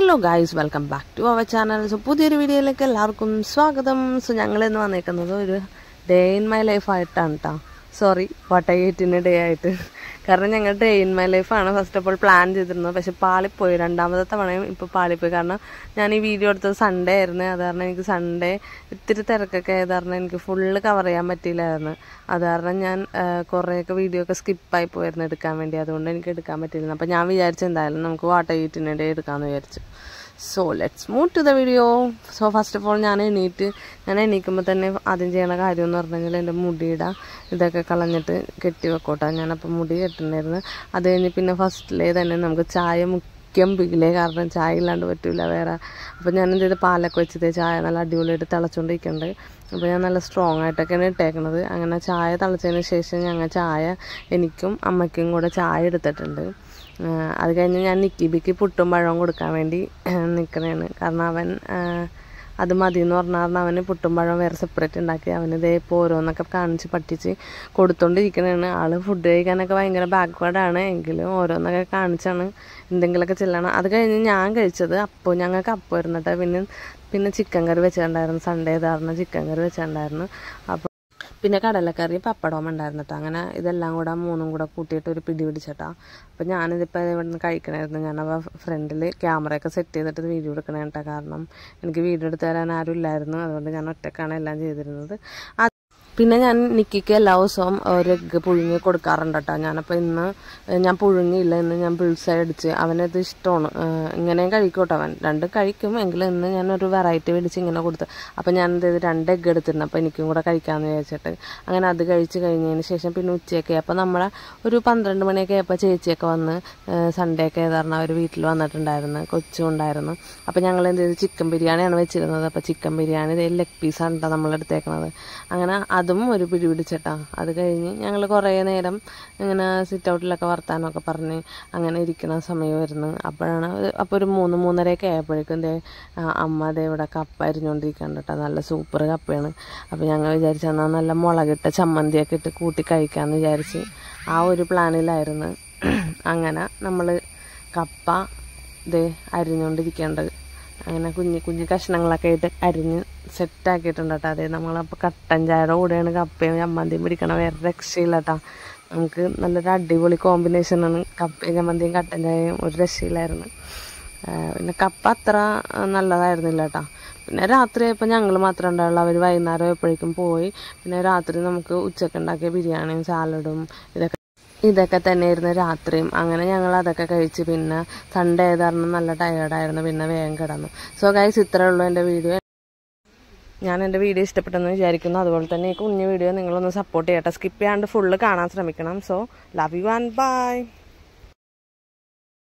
Hello guys, welcome back to our channel. So പുതിയൊരു വീഡിയോയിലേക്ക് എല്ലാവർക്കും സ്വാഗതം. സോ ഞങ്ങൾ ഇന്ന് വന്നിരിക്കുന്നത് ഒരു ഡേ ഇൻ മൈ ലൈഫ് ആയിട്ടാണ് കേട്ടോ. സോറി, വാട്ടഗേറ്റിൻ്റെ ഡേ ആയിട്ട്. കാരണം ഞങ്ങൾ ഡേ ഇൻ മൈ ലൈഫാണ് ഫസ്റ്റ് ഓഫ് ഓൾ പ്ലാൻ ചെയ്തിരുന്നത്. പക്ഷെ പാളിപ്പോയി, രണ്ടാമത്തെ തവണയും ഇപ്പോൾ പാളിപ്പോയി. കാരണം ഞാൻ ഈ വീഡിയോ എടുത്തത് സൺഡേ ആയിരുന്നു. അത് കാരണം എനിക്ക് സൺഡേ ഇത്തിരി തിരക്കൊക്കെ ആയത് കാരണം എനിക്ക് ഫുള്ള് കവർ ചെയ്യാൻ പറ്റിയില്ലായിരുന്നു. അത് കാരണം ഞാൻ കുറേയൊക്കെ വീഡിയോ ഒക്കെ സ്കിപ്പായി പോയിരുന്നു എടുക്കാൻ വേണ്ടി. അതുകൊണ്ട് എനിക്ക് എടുക്കാൻ പറ്റിയിരുന്നു. അപ്പോൾ ഞാൻ വിചാരിച്ചു എന്തായാലും നമുക്ക് വാട്ടഗേറ്റിൻ്റെ ഡേ എടുക്കാമെന്ന് വിചാരിച്ചു. So let's move to the video. So first of all ഞാൻ എണീക്കുമ്പോൾ തന്നെ ആദ്യം ചെയ്യണ കാര്യം എന്ന് പറഞ്ഞെങ്കിൽ എൻ്റെ മുടിയുടെ ഇതൊക്കെ കളഞ്ഞിട്ട് കെട്ടി വെക്കോട്ടെ. ഞാനപ്പോൾ മുടി കെട്ടുണ്ടായിരുന്നു. അത് കഴിഞ്ഞ് പിന്നെ ഫസ്റ്റിലേ തന്നെ നമുക്ക് ചായ മുഖ്യം പിടിക്കില്ലേ, കാരണം ചായ ഇല്ലാണ്ട് പറ്റില്ല വേറെ. അപ്പോൾ ഞാൻ എന്ത് ചെയ്ത് പാലൊക്കെ വെച്ചത് ചായ നല്ല അടിപൊളിയായിട്ട് തിളച്ചുകൊണ്ടിരിക്കുന്നുണ്ട്. അപ്പോൾ ഞാൻ നല്ല സ്ട്രോങ് ആയിട്ടൊക്കെയാണ് ഇട്ടേക്കണത്. അങ്ങനെ ചായ തിളച്ചതിന് ശേഷം ഞങ്ങൾ ചായ എനിക്കും അമ്മയ്ക്കും കൂടെ ചായ എടുത്തിട്ടുണ്ട്. അത് കഴിഞ്ഞ് ഞാൻ നിക്കിബിക്ക് പുട്ടും പഴവും കൊടുക്കാൻ വേണ്ടി നിൽക്കണേണ്. കാരണം അവൻ അത് മതി എന്ന് പറഞ്ഞാൽ അവന് പുട്ടും പഴവും വേറെ സെപ്പറേറ്റ് ഉണ്ടാക്കി അവന് ഇതേ ഇപ്പോൾ ഓരോന്നൊക്കെ കാണിച്ച് പഠിച്ച് കൊടുത്തോണ്ടിരിക്കണേണ്. ആൾ ഫുഡ് കഴിക്കാനൊക്കെ ഭയങ്കര ബാക്ക്വേർഡാണ്, എങ്കിലും ഓരോന്നൊക്കെ കാണിച്ചാണ് എന്തെങ്കിലുമൊക്കെ ചെല്ലണം. അത് കഴിഞ്ഞ് ഞാൻ കഴിച്ചത് ഞങ്ങൾക്ക് അപ്പമായിരുന്നു കേട്ടോ. പിന്നെ ചിക്കൻ കറി വെച്ചിട്ടുണ്ടായിരുന്നു. സൺഡേ കാരണം ചിക്കൻ കറി വെച്ചിട്ടുണ്ടായിരുന്നു. അപ്പോൾ പിന്നെ കടലക്കറി പപ്പടവും ഉണ്ടായിരുന്നു കേട്ടോ. അങ്ങനെ ഇതെല്ലാം കൂടെ മൂന്നും കൂടെ കൂട്ടിയിട്ട് ഒരു പിടി പിടിച്ചിട്ടാ. അപ്പോൾ ഞാനിതിപ്പോൾ ഇവിടെ നിന്ന് കഴിക്കണമായിരുന്നു. ഞാനപ്പോൾ ഫ്രണ്ടിൽ ക്യാമറയൊക്കെ സെറ്റ് ചെയ്തിട്ട് വീഡിയോ എടുക്കണേ കേട്ടോ. കാരണം എനിക്ക് വീഡിയോ എടുത്ത് തരാൻ ആരും ഇല്ലായിരുന്നു. അതുകൊണ്ട് ഞാൻ ഒറ്റക്കാണ് എല്ലാം ചെയ്തിരുന്നത്. പിന്നെ ഞാൻ നിക്കിക്ക് എല്ലാ ദിവസവും ഒരു എഗ്ഗ് പുഴുങ്ങി കൊടുക്കാറുണ്ട് കേട്ടോ. ഞാനപ്പോൾ ഇന്ന് ഞാൻ പുഴുങ്ങിയില്ല, ഇന്ന് ഞാൻ ബുൾസൈ അടിച്ച്. അവനത് ഇഷ്ടമാണ്, ഇങ്ങനെയും കഴിക്കോട്ടെ അവൻ. രണ്ടും കഴിക്കും, എങ്കിലും ഇന്ന് ഞാനൊരു വെറൈറ്റി മേടിച്ച് ഇങ്ങനെ കൊടുത്തു. അപ്പോൾ ഞാൻ എന്ത് ചെയ്ത് 2 എഗ്ഗ് എടുത്തിരുന്നു. അപ്പോൾ എനിക്കും കൂടെ കഴിക്കാമെന്ന് വിചാരിച്ചിട്ട് അങ്ങനെ അത് കഴിച്ച് കഴിഞ്ഞതിന് ശേഷം പിന്നെ ഉച്ചയൊക്കെ അപ്പോൾ നമ്മളെ ഒരു 12 മണിയൊക്കെ ആയപ്പോൾ ചേച്ചിയൊക്കെ വന്ന് സൺഡേ ഒക്കെ ഏതായിരുന്നു അവർ വീട്ടിൽ വന്നിട്ടുണ്ടായിരുന്നു, കൊച്ചും ഉണ്ടായിരുന്നു. അപ്പോൾ ഞങ്ങൾ എന്ത് ചെയ്ത് ചിക്കൻ ബിരിയാണിയാണ് വെച്ചിരുന്നത്. അപ്പോൾ ചിക്കൻ ബിരിയാണി ലെഗ് പീസാണ് കേട്ടോ നമ്മളെടുത്തേക്കണത്. അങ്ങനെ അതും ഒരു പിടി പിടിച്ചിട്ടാ. അത് കഴിഞ്ഞ് ഞങ്ങൾ കുറേ നേരം ഇങ്ങനെ സിറ്റ് ഔട്ടിലൊക്കെ വർത്താനമൊക്കെ പറഞ്ഞ് അങ്ങനെ ഇരിക്കുന്ന സമയമായിരുന്നു. അപ്പോൾ ഒരു 3-3:30 ആയപ്പോഴേക്കും അമ്മ ഇവിടെ കപ്പ അരിഞ്ഞുകൊണ്ടിരിക്കുന്നുണ്ട് കേട്ടോ. നല്ല സൂപ്പർ കപ്പയാണ്. അപ്പോൾ ഞങ്ങൾ വിചാരിച്ചു എന്നാൽ നല്ല മുളകിട്ട ചമ്മന്തിയൊക്കെ ഇട്ട് കൂട്ടി കഴിക്കാമെന്ന് വിചാരിച്ച് ആ ഒരു പ്ലാനിലായിരുന്നു. അങ്ങനെ നമ്മൾ കപ്പ അരിഞ്ഞുകൊണ്ടിരിക്കേണ്ടത്. അങ്ങനെ കുഞ്ഞു കുഞ്ഞു കഷ്ണങ്ങളൊക്കെ ആയിട്ട് അരിഞ്ഞ് സെറ്റാക്കിയിട്ടുണ്ട് കേട്ടോ. അതെ, നമ്മളപ്പോൾ കട്ടൻ ചായയുടെ കൂടെയാണ് കപ്പയും ചമ്മന്തിയും പിടിക്കണം, വേറെ രക്ഷയില്ല കേട്ടോ. നമുക്ക് നല്ലൊരു അടിപൊളി കോമ്പിനേഷനാണ് കപ്പയും ചമ്മന്തിയും കട്ടൻ ചായയും, ഒരു രക്ഷയിലായിരുന്നു. പിന്നെ കപ്പ അത്ര നല്ലതായിരുന്നില്ല കേട്ടോ. പിന്നെ രാത്രി ആയപ്പോൾ ഞങ്ങൾ മാത്രമേ ഉണ്ടാവുള്ളൂ. അവർ വൈകുന്നേരം ആയപ്പോഴേക്കും പോയി. പിന്നെ രാത്രി നമുക്ക് ഉച്ചക്ക് ഉണ്ടാക്കിയ ബിരിയാണിയും സാലഡും ഇതൊക്കെ തന്നെയായിരുന്നു രാത്രിയും. അങ്ങനെ ഞങ്ങൾ അതൊക്കെ കഴിച്ച് പിന്നെ സൺഡേ ആയത് കാരണം നല്ല ടയേർഡായിരുന്നു. പിന്നെ വേഗം കിടന്നു. സോ ഗൈസ്, ഇത്രയേ ഉള്ളൂ എൻ്റെ വീഡിയോ. ഞാൻ എൻ്റെ വീഡിയോ ഇഷ്ടപ്പെട്ടെന്ന് വിചാരിക്കുന്നു. അതുപോലെ തന്നെ ഈ കുഞ്ഞു വീഡിയോ നിങ്ങളൊന്ന് സപ്പോർട്ട് ചെയ്യട്ടെ. സ്കിപ്പ് ചെയ്യാണ്ട് ഫുള്ള് കാണാൻ ശ്രമിക്കണം. So love you and by.